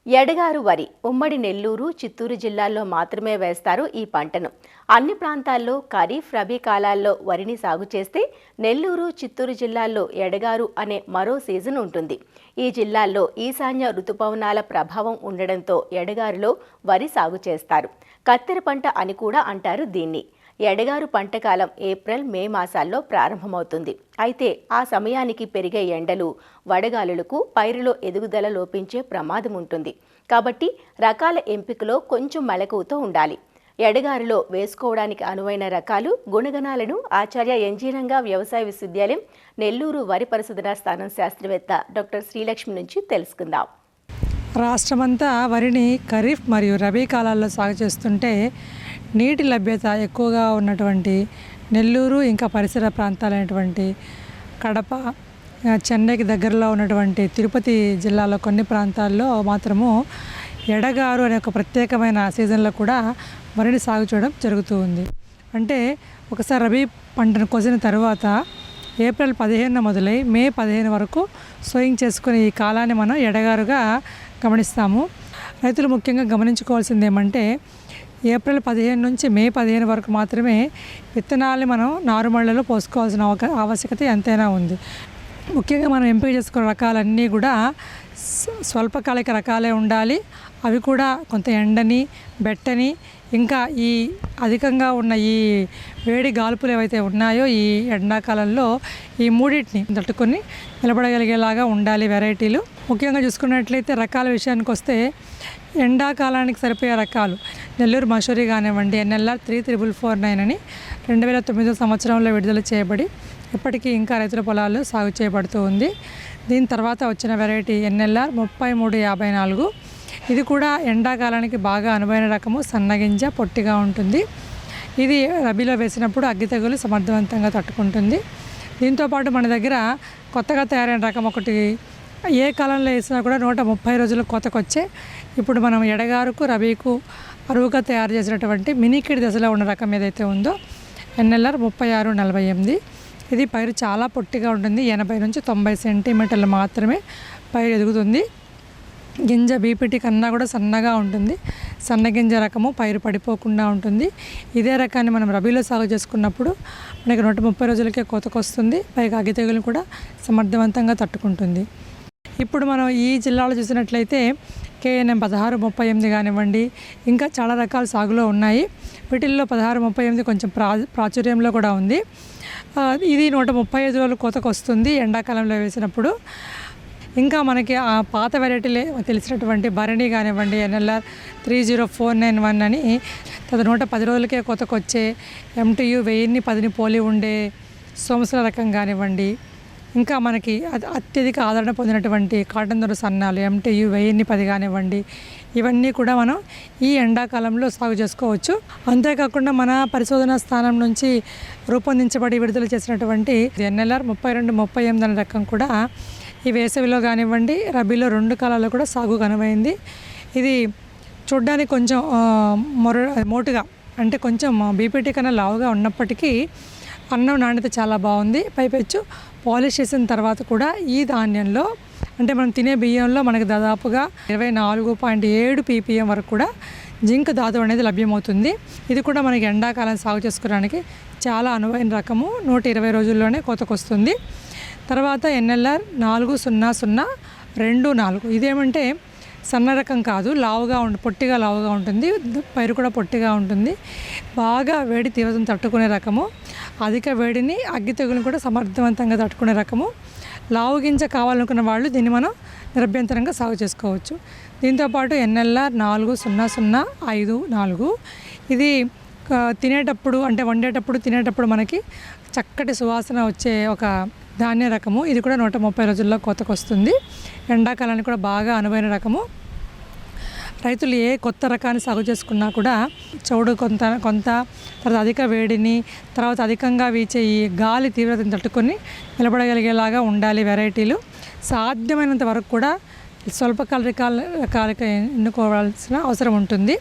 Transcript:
ఎడగారు వరి ఉమ్మడి నెల్లూరు, చిత్తూరు జిల్లాల్లో మాత్రమే వేస్తారు ఈ పంటను. అన్ని ప్రాంతాల్లో ఖరీఫ్, రబీ కాలాల్లో వరిని సాగు చేస్తే నెల్లూరు, చిత్తూరు జిల్లాల్లో ఎడగారు అనే మరో సీజన్ ఉంటుంది. ఈ జిల్లాల్లో ఈశాన్య ఋతుపవనాల ప్రభావం ఉండడంతో ఎడగారులో వరి సాగు చేస్తారు. కత్తెర పంట అని కూడా అంటారు దీన్ని. ఎడగారు పంటకాలం ఏప్రిల్, మే మాసాల్లో ప్రారంభమవుతుంది. అయితే ఆ సమయానికి పెరిగే ఎండలు, వడగాలులకు పైరులో ఎదుగుదల లోపించే ప్రమాదం ఉంటుంది. కాబట్టి రకాల ఎంపికలో కొంచెం మెళకువతో ఉండాలి. ఎడగారులో వేసుకోవడానికి అనువైన రకాలు, గుణగణాలను ఆచార్య ఎన్జీ రంగా వ్యవసాయ విశ్వవిద్యాలయం నెల్లూరు వరి పరిశోధనా స్థానం శాస్త్రవేత్త డాక్టర్ శ్రీలక్ష్మి నుంచి తెలుసుకుందాం. రాష్ట్రమంతా వరిని ఖరీఫ్ మరియు రబీ కాలాల్లో సాగు చేస్తుంటే నీటి లభ్యత ఎక్కువగా ఉన్నటువంటి నెల్లూరు ఇంకా పరిసర ప్రాంతాలైనటువంటి కడప, చెన్నైకి దగ్గరలో ఉన్నటువంటి తిరుపతి జిల్లాలో కొన్ని ప్రాంతాల్లో మాత్రము ఎడగారు అనే ఒక ప్రత్యేకమైన సీజన్లో కూడా వరిని సాగు చేయడం జరుగుతూ ఉంది. అంటే ఒకసారి రబీ పంటను కోసిన తర్వాత ఏప్రిల్ 15 మొదలై మే 15 వరకు సోయింగ్ చేసుకునే ఈ కాలాన్ని మనం ఎడగారుగా గమనిస్తాము. రైతులు ముఖ్యంగా గమనించుకోవాల్సింది ఏమంటే ఏప్రిల్ 15 నుంచి మే 15 వరకు మాత్రమే విత్తనాలని మనం నారుమళ్లలో పోసుకోవాల్సిన ఆవశ్యకత ఎంతైనా ఉంది. ముఖ్యంగా మనం ఎంపిక చేసుకున్న రకాలన్నీ కూడా స్వల్పకాలిక రకాలే ఉండాలి. అవి కూడా కొంత ఎండని, బెట్టని, ఇంకా ఈ అధికంగా ఉన్న ఈ వేడి గాల్పులు ఏవైతే ఉన్నాయో ఈ ఎండాకాలంలో ఈ మూడింటిని తట్టుకొని నిలబడగలిగేలాగా ఉండాలి వెరైటీలు. ముఖ్యంగా చూసుకున్నట్లయితే రకాల విషయానికి వస్తే ఎండాకాలానికి సరిపోయే రకాలు నెల్లూరు మసూరి కానివ్వండి, NLR 33449 అని 2009 సంవత్సరంలో విడుదల చేయబడి ఇప్పటికీ ఇంకా రైతుల పొలాల్లో సాగు చేయబడుతూ ఉంది. దీని తర్వాత వచ్చిన వెరైటీ NLR 3354. ఇది కూడా ఎండాకాలానికి బాగా అనువైన రకము, సన్నగింజ, పొట్టిగా ఉంటుంది. ఇది రబీలో వేసినప్పుడు అగ్గి తెగులు సమర్థవంతంగా తట్టుకుంటుంది. దీంతోపాటు మన దగ్గర కొత్తగా తయారైన రకం ఒకటి ఏ కాలంలో వేసినా కూడా 130 రోజులు కోతకొచ్చే ఇప్పుడు మనం ఎడగారుకు, రబీకు అరువుగా తయారు చేసినటువంటి మినీకిడి దశలో ఉన్న రకం ఏదైతే ఉందో NLR 3648. ఇది పైరు చాలా పొట్టిగా ఉంటుంది. 80 నుంచి 90 సెంటీమీటర్లు మాత్రమే పైరు ఎదుగుతుంది. గింజ బీపీటీ కన్నా కూడా సన్నగా ఉంటుంది. సన్నగింజ రకము, పైరు పడిపోకుండా ఉంటుంది. ఇదే రకాన్ని మనం రబీలో సాగు చేసుకున్నప్పుడు మనకి 130 రోజులకే కోతకొస్తుంది. పైగా అగ్గి తెగులు కూడా సమర్థవంతంగా తట్టుకుంటుంది. ఇప్పుడు మనం ఈ జిల్లాలో చూసినట్లయితే KNM 1638 కానివ్వండి, ఇంకా చాలా రకాల సాగులో ఉన్నాయి. వీటిల్లో 1638 కొంచెం ప్రాచుర్యంలో కూడా ఉంది. ఇది 135 రోజులు కోతకు వస్తుంది ఎండాకాలంలో వేసినప్పుడు. ఇంకా మనకి ఆ పాత వెరైటీలే తెలిసినటువంటి భరణి కానివ్వండి, NLR 30491 అని 110 రోజులకే కోతకు వచ్చే MTU 1010ని పోలి ఉండే సోమసుల రకం కానివ్వండి, ఇంకా మనకి అత్యధిక ఆదరణ పొందినటువంటి కాటన్ దొర సన్నాలు MTU 1010 కానివ్వండి, ఇవన్నీ కూడా మనం ఈ ఎండాకాలంలో సాగు చేసుకోవచ్చు. అంతేకాకుండా మన పరిశోధనా స్థానం నుంచి రూపొందించబడి విడుదల చేసినటువంటి NLR 3238 అనే రకం కూడా ఈ వేసవిలో కానివ్వండి, రబీలో 2 కాలాల్లో కూడా సాగు కనువైంది. ఇది చూడ్డానికి కొంచెం మోటుగా, అంటే కొంచెం బీపీటీ కన్నా లావుగా ఉన్నప్పటికీ అన్నం నాణ్యత చాలా బాగుంది. పైపెచ్చు పాలిష్ చేసిన తర్వాత కూడా ఈ ధాన్యంలో, అంటే మనం తినే బియ్యంలో మనకి దాదాపుగా 24.7 ppm వరకు కూడా జింక్ ధాతువు అనేది లభ్యమవుతుంది. ఇది కూడా మనకి ఎండాకాలం సాగు చేసుకోవడానికి చాలా అనువైన రకము. 120 రోజుల్లోనే కోతకొస్తుంది. తర్వాత NLR 400224. ఇదేమంటే సన్న రకం కాదు, పొట్టిగా లావుగా ఉంటుంది. పైరు కూడా పొట్టిగా ఉంటుంది. బాగా వేడి తీవ్రతను తట్టుకునే రకము. అధిక వేడిని, అగ్గి తెగులను కూడా సమర్థవంతంగా తట్టుకునే రకము. లావు గింజ కావాలనుకున్న వాళ్ళు దీన్ని మనం నిరభ్యంతరంగా సాగు చేసుకోవచ్చు. దీంతోపాటు NLR 400554. ఇది తినేటప్పుడు, అంటే వండేటప్పుడు, తినేటప్పుడు మనకి చక్కటి సువాసన వచ్చే ఒక ధాన్య రకము. ఇది కూడా 130 రోజుల్లో కోతకొస్తుంది. ఎండాకాలానికి కూడా బాగా అనువైన రకము. రైతులు ఏ కొత్త రకాన్ని సాగు చేసుకున్నా కూడా చౌడు కొంత తర్వాత అధిక వేడిని, తర్వాత అధికంగా వీచే ఈ గాలి తీవ్రతను తట్టుకొని నిలబడగలిగేలాగా ఉండాలి వెరైటీలు. సాధ్యమైనంత వరకు కూడా స్వల్పకాల రకాలుగా ఎన్నుకోవాల్సిన అవసరం ఉంటుంది.